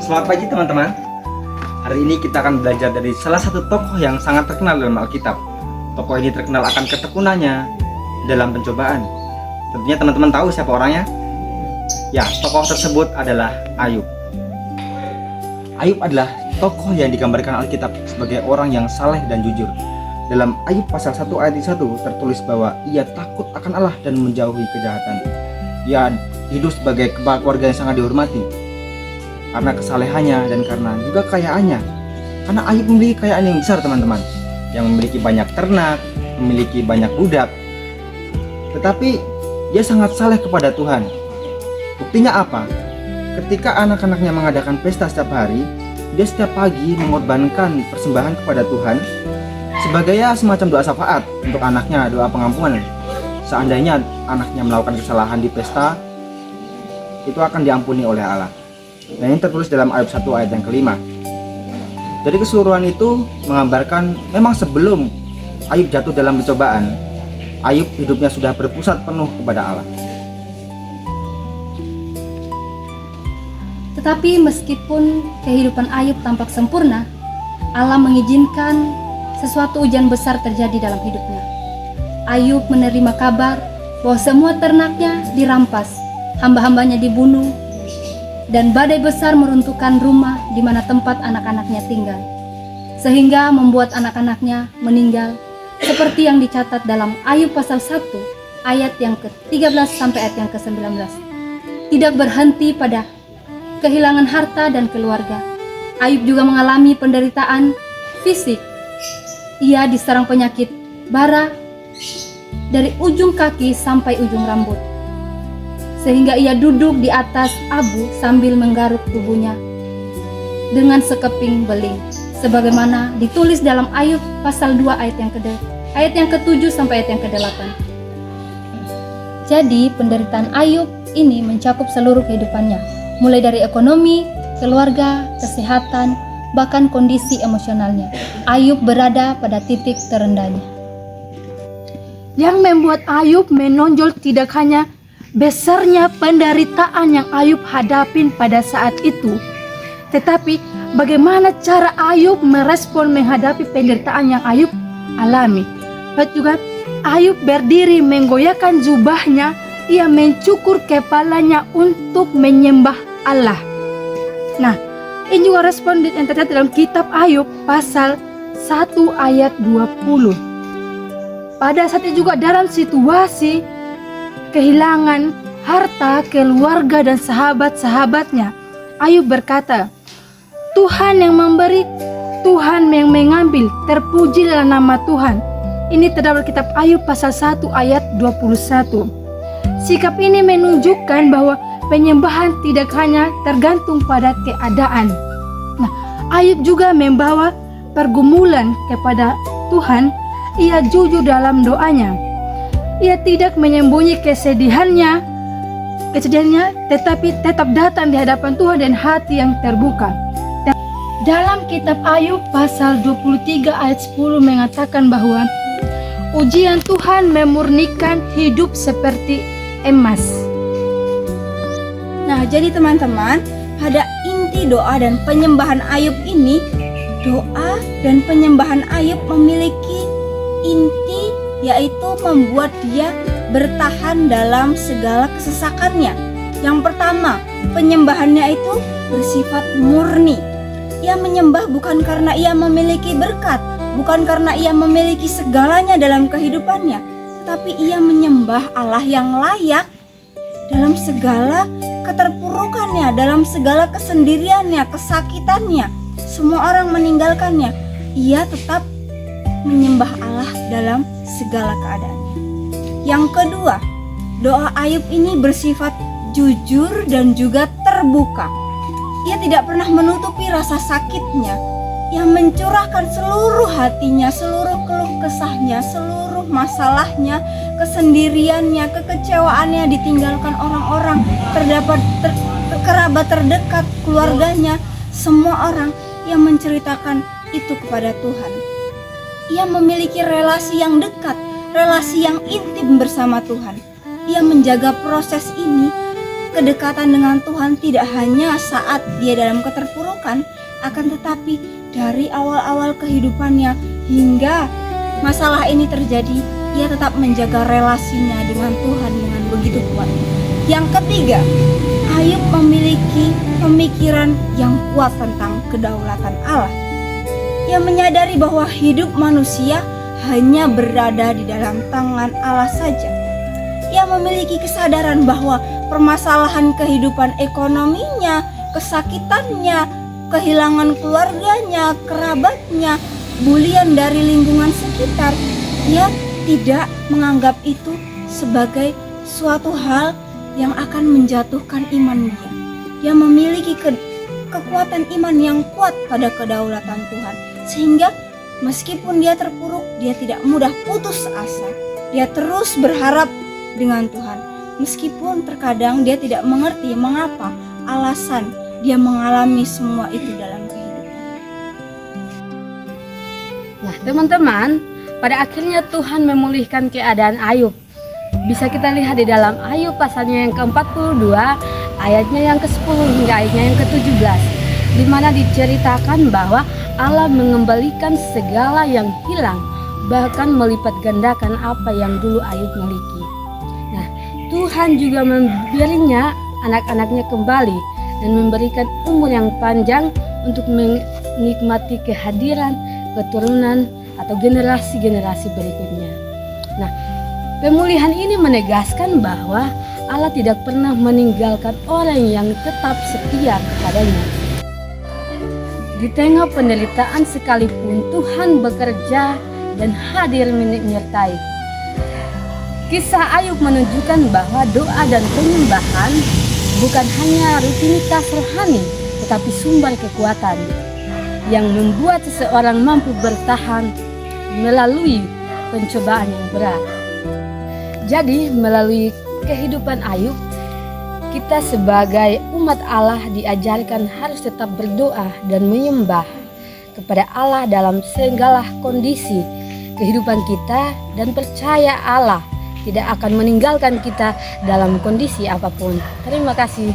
Selamat pagi teman-teman. Hari ini kita akan belajar dari salah satu tokoh yang sangat terkenal dalam Alkitab. Tokoh ini terkenal akan ketekunannya dalam pencobaan. Tentunya teman-teman tahu siapa orangnya? Ya, tokoh tersebut adalah Ayub. Ayub adalah tokoh yang digambarkan Alkitab sebagai orang yang saleh dan jujur. Dalam Ayub pasal 1 ayat 1 tertulis bahwa ia takut akan Allah dan menjauhi kejahatan. Ia hidup sebagai kepala keluarga yang sangat dihormati karena kesalehannya dan karena juga kekayaannya. Karena Ayub memiliki kekayaan yang besar teman-teman, yang memiliki banyak ternak, memiliki banyak budak. Tetapi dia sangat saleh kepada Tuhan. Buktinya apa? Ketika anak-anaknya mengadakan pesta setiap hari, dia setiap pagi mengorbankan persembahan kepada Tuhan sebagai semacam doa syafaat untuk anaknya, doa pengampunan. Seandainya anaknya melakukan kesalahan di pesta, itu akan diampuni oleh Allah. Dan ini tertulis dalam Ayub 1 ayat yang kelima. Dari keseluruhan itu menggambarkan memang sebelum Ayub jatuh dalam pencobaan, Ayub hidupnya sudah berpusat penuh kepada Allah. Tetapi meskipun kehidupan Ayub tampak sempurna, Allah mengizinkan sesuatu ujian besar terjadi dalam hidupnya. Ayub menerima kabar bahwa semua ternaknya dirampas, hamba-hambanya dibunuh, dan badai besar meruntuhkan rumah di mana tempat anak-anaknya tinggal, sehingga membuat anak-anaknya meninggal, seperti yang dicatat dalam Ayub pasal 1 ayat yang ke-13 sampai ayat yang ke-19. Tidak berhenti pada kehilangan harta dan keluarga, Ayub juga mengalami penderitaan fisik. Ia diserang penyakit bara dari ujung kaki sampai ujung rambut, sehingga ia duduk di atas abu sambil menggaruk tubuhnya dengan sekeping beling, sebagaimana ditulis dalam Ayub pasal 2 ayat yang ke-7 sampai ayat yang ke-8. Jadi penderitaan Ayub ini mencakup seluruh kehidupannya, mulai dari ekonomi, keluarga, kesehatan, bahkan kondisi emosionalnya. Ayub berada pada titik terendahnya. Yang membuat Ayub menonjol tidak hanya besarnya penderitaan yang Ayub hadapin pada saat itu, tetapi bagaimana cara Ayub merespon menghadapi penderitaan yang Ayub alami. Dan juga Ayub berdiri menggoyahkan jubahnya, ia mencukur kepalanya untuk menyembah Allah. Nah, ini juga respon yang terdapat dalam kitab Ayub pasal 1 ayat 20. Pada saat itu juga dalam situasi kehilangan harta, keluarga, dan sahabat-sahabatnya, Ayub berkata, Tuhan yang memberi, Tuhan yang mengambil, terpujilah nama Tuhan. Ini terdapat kitab Ayub pasal 1 ayat 21. Sikap ini menunjukkan bahwa penyembahan tidak hanya tergantung pada keadaan. Nah, Ayub juga membawa pergumulan kepada Tuhan. Ia jujur dalam doanya. Ia tidak menyembunyi kesedihannya, tetapi tetap datang di hadapan Tuhan dan hati yang terbuka. Dan dalam kitab Ayub pasal 23 ayat 10 mengatakan bahwa ujian Tuhan memurnikan hidup seperti emas. Nah, jadi teman-teman, pada inti doa dan penyembahan Ayub ini, doa dan penyembahan Ayub memiliki inti, yaitu membuat dia bertahan dalam segala kesesakannya. Yang pertama, penyembahannya itu bersifat murni. Ia menyembah bukan karena ia memiliki berkat, bukan karena ia memiliki segalanya dalam kehidupannya, tetapi ia menyembah Allah yang layak dalam segala keterpurukannya, dalam segala kesendiriannya, kesakitannya, semua orang meninggalkannya. Ia tetap menyembah Allah dalam segala keadaannya. Yang kedua, doa Ayub ini bersifat jujur dan juga terbuka. Ia tidak pernah menutupi rasa sakitnya. Ia mencurahkan seluruh hatinya, seluruh keluh kesahnya, seluruh masalahnya, kesendiriannya, kekecewaannya, ditinggalkan orang-orang, kerabat terdekat, keluarganya, semua orang. Ia menceritakan itu kepada Tuhan. Ia memiliki relasi yang dekat, relasi yang intim bersama Tuhan. Ia menjaga proses ini kedekatan dengan Tuhan tidak hanya saat dia dalam keterpurukan, akan tetapi dari awal-awal kehidupannya hingga masalah ini terjadi, ia tetap menjaga relasinya dengan Tuhan dengan begitu kuat. Yang ketiga, Ayub memiliki pemikiran yang kuat tentang kedaulatan Allah. Ia menyadari bahwa hidup manusia hanya berada di dalam tangan Allah saja. Ia memiliki kesadaran bahwa permasalahan kehidupan ekonominya, kesakitannya, kehilangan keluarganya, kerabatnya, bulian dari lingkungan sekitar, ia tidak menganggap itu sebagai suatu hal yang akan menjatuhkan iman dia. Dia memiliki kekuatan iman yang kuat pada kedaulatan Tuhan, sehingga meskipun dia terpuruk, dia tidak mudah putus asa. Dia terus berharap dengan Tuhan, meskipun terkadang dia tidak mengerti mengapa alasan dia mengalami semua itu dalam kehidupan. Nah teman-teman, pada akhirnya Tuhan memulihkan keadaan Ayub. Bisa kita lihat di dalam Ayub pasalnya yang ke-42, ayatnya yang ke-10 hingga ayatnya yang ke-17, di mana diceritakan bahwa Allah mengembalikan segala yang hilang, bahkan melipat gandakan apa yang dulu Ayub miliki. Nah, Tuhan juga memberinya anak-anaknya kembali dan memberikan umur yang panjang untuk menikmati kehadiran keturunan atau generasi-generasi berikutnya. Nah, pemulihan ini menegaskan bahwa Allah tidak pernah meninggalkan orang yang tetap setia kepadanya. Di tengah penderitaan sekalipun Tuhan bekerja dan hadir menyertai. Kisah Ayub menunjukkan bahwa doa dan penyembahan bukan hanya rutinitas rohani, tetapi sumber kekuatan yang membuat seseorang mampu bertahan melalui pencobaan yang berat. Jadi melalui kehidupan Ayub, kita sebagai umat Allah diajarkan harus tetap berdoa dan menyembah kepada Allah dalam segala kondisi kehidupan kita, dan percaya Allah tidak akan meninggalkan kita dalam kondisi apapun. Terima kasih.